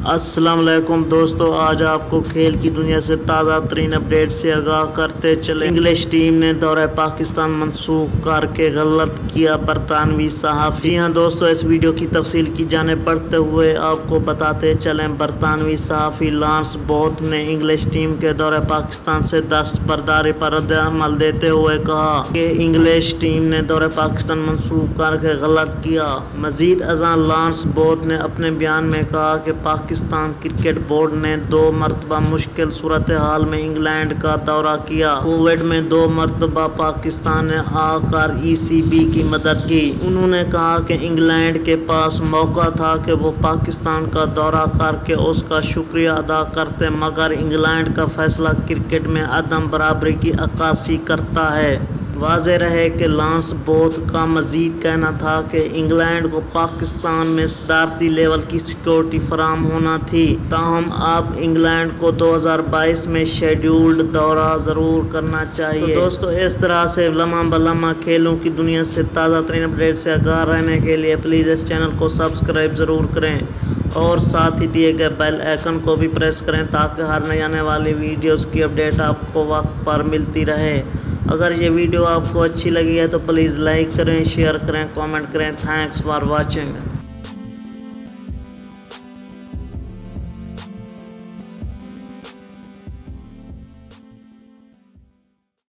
अस्सलाम वालेकुम दोस्तों, आज आपको खेल की दुनिया से ताज़ा तरीन अपडेट से आगाह करते चले। इंग्लिश टीम ने दौरे पाकिस्तान मनसूख करके गलत किया बरतानवी सहाफ़ी। जी हाँ दोस्तों, इस वीडियो की तफसील की जाने बढ़ते हुए आपको बताते चलें। बरतानवी सहाफ़ी लॉन्स बोथ ने इंग्लिश टीम के दौरे पाकिस्तान से दस्तबरदारी पर रद्द-ए-अमल देते हुए कहा कि इंग्लिश टीम ने दौरे पाकिस्तान मनसूख करके गलत किया। मजीद अज़ां लॉन्स बोथ ने अपने बयान में कहा कि पाकिस्तान क्रिकेट बोर्ड ने 2 मरतबा मुश्किल सूरत हाल में इंग्लैंड का दौरा किया। कोविड में 2 मरतबा पाकिस्तान ने आकर ECB की मदद की। उन्होंने कहा कि इंग्लैंड के पास मौका था कि वो पाकिस्तान का दौरा करके उसका शुक्रिया अदा करते, मगर इंग्लैंड का फैसला क्रिकेट में अदम बराबरी की अक्कासी करता है। वाज़ेह रहे कि लॉन्स बोथ का मज़ीद कहना था कि इंग्लैंड को पाकिस्तान में सदारती लेवल की सिक्योरिटी फराम होना थी, ताहम अब इंग्लैंड को 2022 में शेड्यूल्ड दौरा ज़रूर करना चाहिए। तो दोस्तों, इस तरह से लम्हा बलम्हा खेलों की दुनिया से ताज़ा तरीन अपडेट से आगाह रहने के लिए प्लीज़ इस चैनल को सब्सक्राइब ज़रूर करें और साथ ही दिए गए बेल आइकन को भी प्रेस करें ताकि हर नई आने वाली वीडियोस की अपडेट आपको वक्त पर मिलती रहे। अगर ये वीडियो आपको अच्छी लगी है तो प्लीज़ लाइक करें, शेयर करें, कमेंट करें। Thanks for watching.